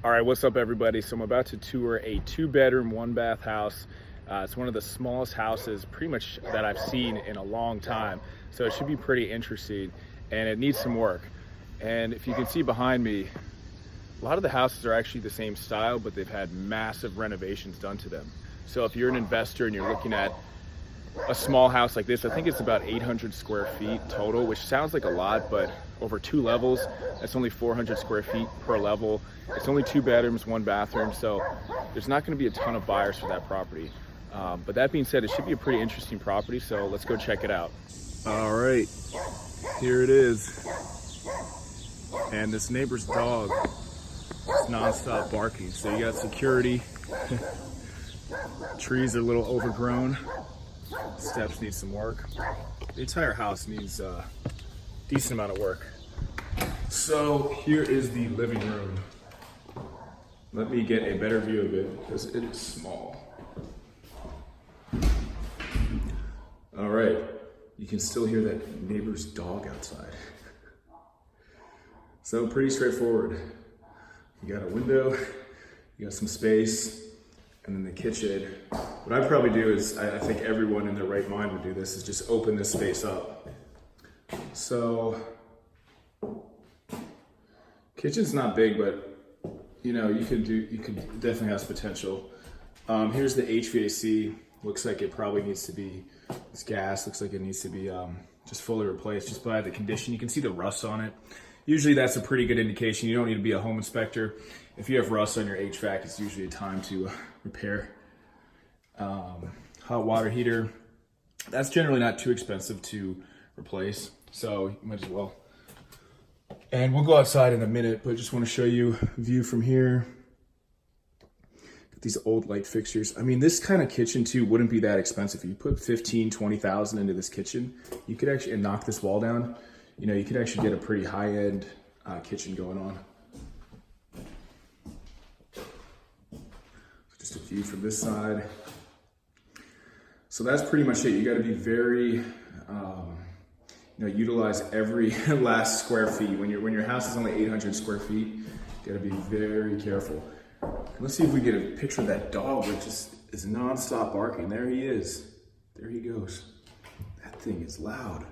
All right, what's up everybody? So I'm about to tour a 2-bedroom, 1-bath house. It's one of the smallest houses pretty much that I've seen in a long time. So it should be pretty interesting and it needs some work. And if you can see behind me, a lot of the houses are actually the same style, but they've had massive renovations done to them. So if you're an investor and you're looking at a small house like this, I think it's about 800 square feet total, which sounds like a lot, but over 2 levels, that's only 400 square feet per level. It's only 2 bedrooms, 1 bathroom, so there's not going to be a ton of buyers for that property. But that being said, it should be a pretty interesting property, so let's go check it out. All right, here it is. And this neighbor's dog is nonstop barking, so you got security. Trees are a little overgrown. Steps need some work. The entire house needs a decent amount of work. So here is the living room. Let me get a better view of it because it is small. All right, you can still hear that neighbor's dog outside. So pretty straightforward. You got a window, you got some space, and then the kitchen. What I'd probably do is, I think everyone in their right mind would do this, is just open this space up. So, kitchen's not big, but you know, you could definitely has potential. Here's the HVAC. Looks like it probably needs to be, it's gas, looks like it needs to be just fully replaced just by the condition. You can see the rust on it. Usually that's a pretty good indication. You don't need to be a home inspector. If you have rust on your HVAC, it's usually a time to repair. Hot water heater. That's generally not too expensive to replace, so you might as well. And we'll go outside in a minute, but just want to show you a view from here. These old light fixtures. I mean, this kind of kitchen too wouldn't be that expensive. If you put 15, 20,000 into this kitchen, you could actually knock this wall down. You know, you could actually get a pretty high-end kitchen going on. Just a view from this side. So that's pretty much it. You got to be very, utilize every last square feet. When your house is only 800 square feet, you got to be very careful. Let's see if we get a picture of that dog, which is non-stop barking. There he is. There he goes. That thing is loud.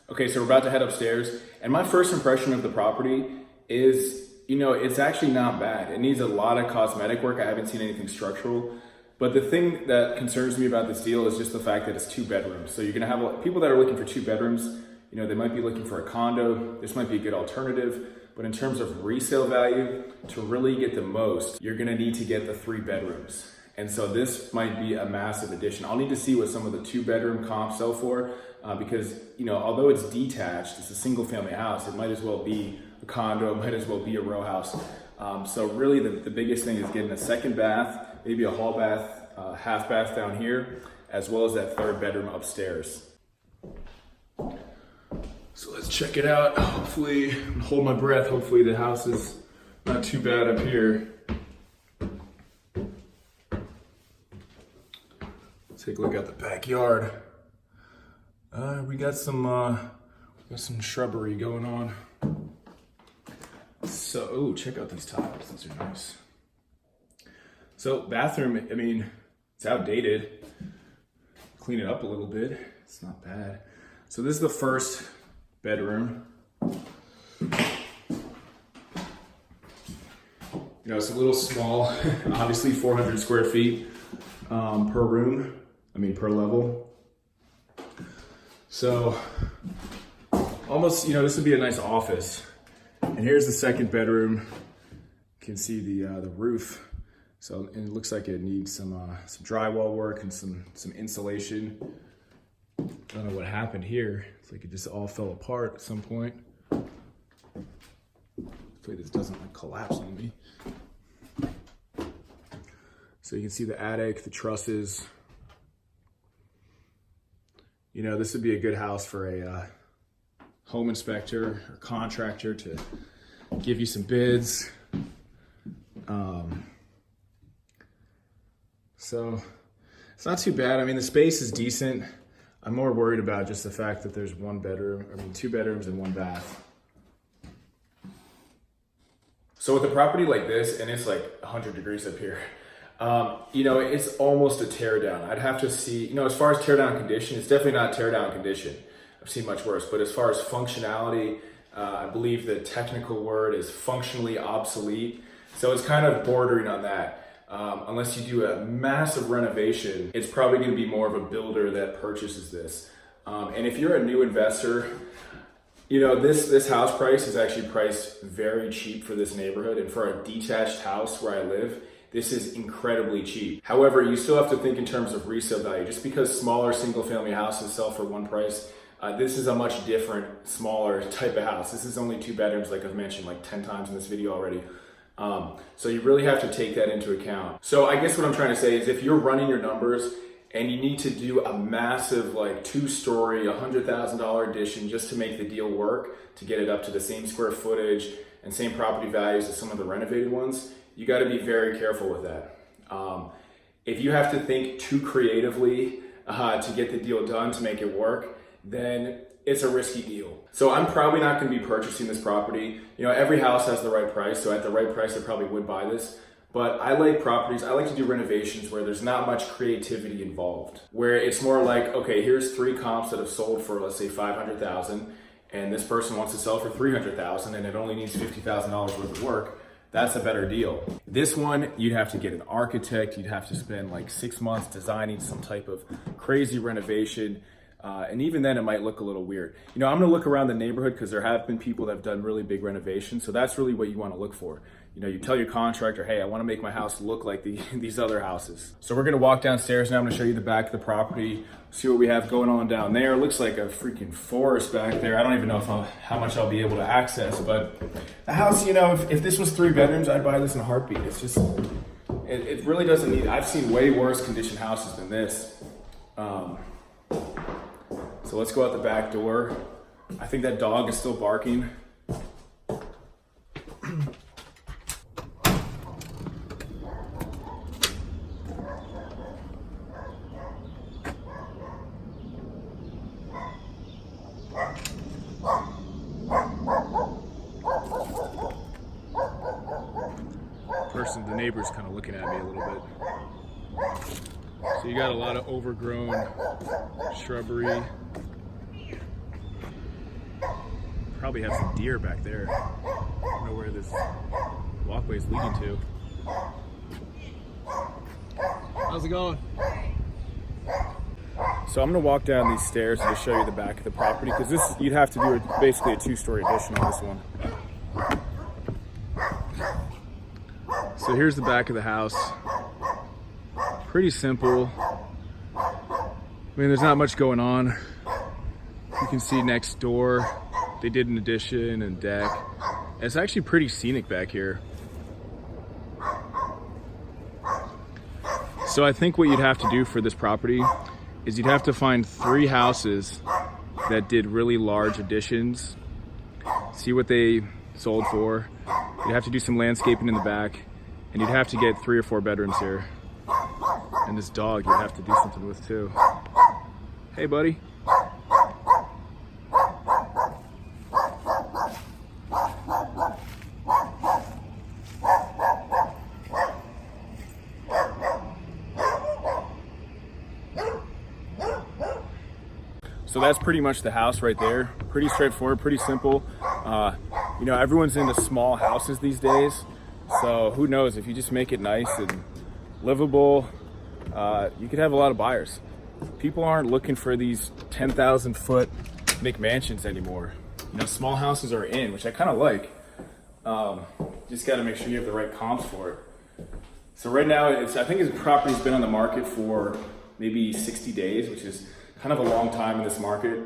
Okay, so we're about to head upstairs, and my first impression of the property is, it's actually not bad. It needs a lot of cosmetic work. I haven't seen anything structural, but the thing that concerns me about this deal is just the fact that it's 2 bedrooms. So you're gonna have people that are looking for 2 bedrooms, they might be looking for a condo. This might be a good alternative, but in terms of resale value, to really get the most, you're gonna need to get the 3 bedrooms. And so this might be a massive addition. I'll need to see what some of the 2-bedroom comps sell for, because although it's detached, it's a single family house, it might as well be a condo, it might as well be a row house. So really the biggest thing is getting a 2nd bath, maybe a hall bath, half bath down here, as well as that 3rd bedroom upstairs. So let's check it out. Hopefully, hold my breath, hopefully the house is not too bad up here. Take a look at the backyard. We got some shrubbery going on. So, check out these tiles. These are nice. So, bathroom. I mean, it's outdated. Clean it up a little bit. It's not bad. So this is the 1st bedroom. It's a little small. Obviously, 400 square feet per room. Per level. So almost, this would be a nice office. And here's the 2nd bedroom. You can see the roof. So and it looks like it needs some drywall work and some insulation. I don't know what happened here. It's like it just all fell apart at some point. Hopefully this doesn't collapse on me. So you can see the attic, the trusses. This would be a good house for a home inspector or contractor to give you some bids. So it's not too bad. The space is decent. I'm more worried about just the fact that there's 2 bedrooms and 1 bath. So with a property like this, and it's like 100 degrees up here, you know, it's almost a tear down. I'd have to see, you know, as far as tear down condition, it's definitely not tear down condition. I've seen much worse, but as far as functionality, I believe the technical word is functionally obsolete. So it's kind of bordering on that. Unless you do a massive renovation, it's probably going to be more of a builder that purchases this. And if you're a new investor, you know, this house price is actually priced very cheap for this neighborhood, and for a detached house where I live, this is incredibly cheap. However, you still have to think in terms of resale value. Just because smaller single family houses sell for one price, this is a much different, smaller type of house. This is only 2 bedrooms, like I've mentioned like 10 times in this video already. So you really have to take that into account. So I guess what I'm trying to say is if you're running your numbers and you need to do a massive like 2-story, $100,000 addition just to make the deal work, to get it up to the same square footage and same property values as some of the renovated ones, you got to be very careful with that. If you have to think too creatively to get the deal done, to make it work, then it's a risky deal. So I'm probably not going to be purchasing this property. You know, every house has the right price, so at the right price I probably would buy this. But I like properties, I like to do renovations where there's not much creativity involved. Where it's more like, okay, here's 3 comps that have sold for, let's say, $500,000, and this person wants to sell for $300,000 and it only needs $50,000 worth of work. That's a better deal. This one, you'd have to get an architect, you'd have to spend like 6 months designing some type of crazy renovation. And even then it might look a little weird. You know, I'm gonna look around the neighborhood because there have been people that have done really big renovations. So that's really what you wanna look for. You know, you tell your contractor, hey, I wanna make my house look like these other houses. So we're gonna walk downstairs now. I'm gonna show you the back of the property, see what we have going on down there. It looks like a freaking forest back there. I don't even know how much I'll be able to access, but the house, you know, if this was 3 bedrooms, I'd buy this in a heartbeat. It's just, it really doesn't need, I've seen way worse conditioned houses than this. So let's go out the back door. I think that dog is still barking. The neighbor's kind of looking at me a little bit. So you got a lot of overgrown shrubbery. Probably have some deer back there. I don't know where this walkway is leading to. How's it going? So I'm gonna walk down these stairs to show you the back of the property, because this, you'd have to do basically a 2-story addition on this one. So here's the back of the house. Pretty simple. I mean, there's not much going on. You can see next door, they did an addition and deck. It's actually pretty scenic back here. So I think what you'd have to do for this property is you'd have to find 3 houses that did really large additions, see what they sold for. You'd have to do some landscaping in the back, and you'd have to get 3 or 4 bedrooms here. And this dog you'd have to do something with too. Hey, buddy. So that's pretty much the house right there. Pretty straightforward, pretty simple. You know, everyone's into small houses these days. So who knows, if you just make it nice and livable, you could have a lot of buyers. People aren't looking for these 10,000 foot McMansions anymore. You know, small houses are in, which I kind of like. Just got to make sure you have the right comps for it. So right now, I think his property's been on the market for maybe 60 days, which is kind of a long time in this market.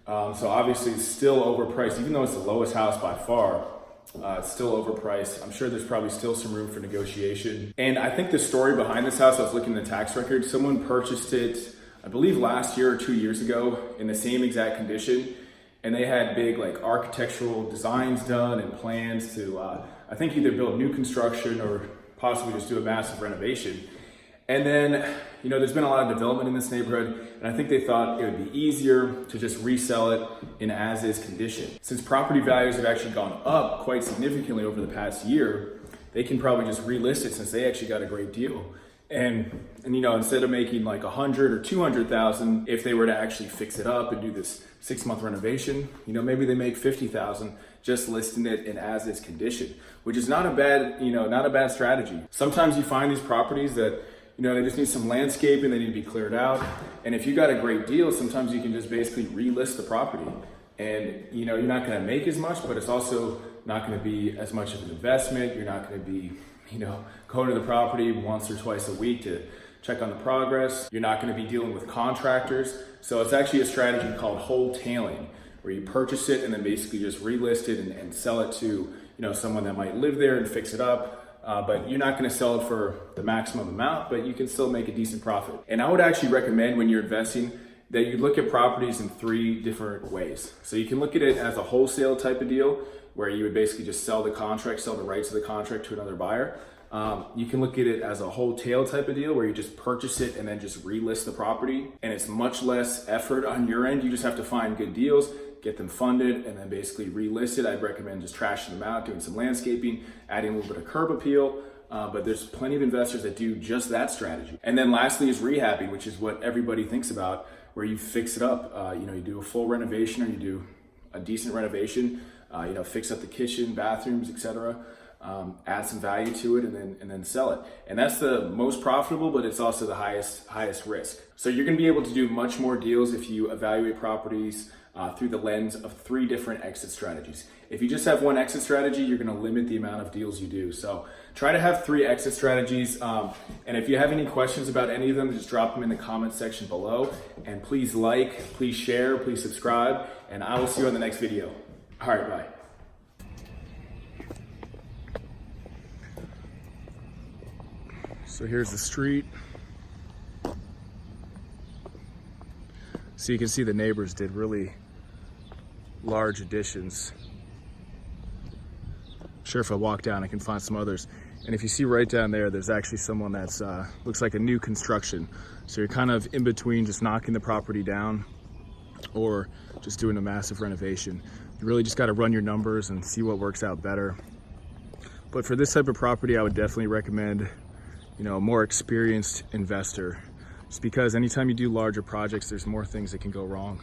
So obviously it's still overpriced, even though it's the lowest house by far. It's still overpriced. I'm sure there's probably still some room for negotiation. And I think the story behind this house, I was looking at the tax record, someone purchased it, I believe last year or 2 years ago, in the same exact condition. And they had big like architectural designs done and plans to, I think either build new construction or possibly just do a massive renovation. And then, you know, there's been a lot of development in this neighborhood, and I think they thought it would be easier to just resell it in as-is condition. Since property values have actually gone up quite significantly over the past year, they can probably just relist it since they actually got a great deal. And you know, instead of making like 100 or 200,000, if they were to actually fix it up and do this 6-month renovation, you know, maybe they make 50,000 just listing it in as-is condition, which is not a bad, you know, not a bad strategy. Sometimes you find these properties that, you know, they just need some landscaping, they need to be cleared out. And if you got a great deal, sometimes you can just basically relist the property. And, you know, you're not gonna make as much, but it's also not gonna be as much of an investment. You're not gonna be, you know, going to the property once or twice a week to check on the progress. You're not gonna be dealing with contractors. So it's actually a strategy called wholetailing, where you purchase it and then basically just relist it and sell it to, you know, someone that might live there and fix it up. But you're not gonna sell it for the maximum amount, but you can still make a decent profit. And I would actually recommend when you're investing that you look at properties in 3 different ways. So you can look at it as a wholesale type of deal, where you would basically just sell the contract, sell the rights of the contract to another buyer. You can look at it as a wholesale type of deal, where you just purchase it and then just relist the property. And it's much less effort on your end. You just have to find good deals, get them funded, and then basically relist it. I'd recommend just trashing them out, doing some landscaping, adding a little bit of curb appeal. But there's plenty of investors that do just that strategy. And then lastly is rehabbing, which is what everybody thinks about, where you fix it up. You know, you do a full renovation, or you do a decent renovation, you know, fix up the kitchen, bathrooms, etc. Add some value to it, and then sell it. And that's the most profitable, but it's also the highest risk. So you're gonna be able to do much more deals if you evaluate properties through the lens of 3 different exit strategies. If you just have one exit strategy, you're gonna limit the amount of deals you do. So try to have 3 exit strategies. And if you have any questions about any of them, just drop them in the comment section below. And please like, please share, please subscribe, and I will see you on the next video. All right, bye. So here's the street. So you can see the neighbors did really large additions. Sure, if I walk down, I can find some others. And if you see right down there, there's actually someone that's looks like a new construction. So you're kind of in between just knocking the property down or just doing a massive renovation. You really just got to run your numbers and see what works out better. But for this type of property, I would definitely recommend, you know, a more experienced investor, just because anytime you do larger projects, there's more things that can go wrong.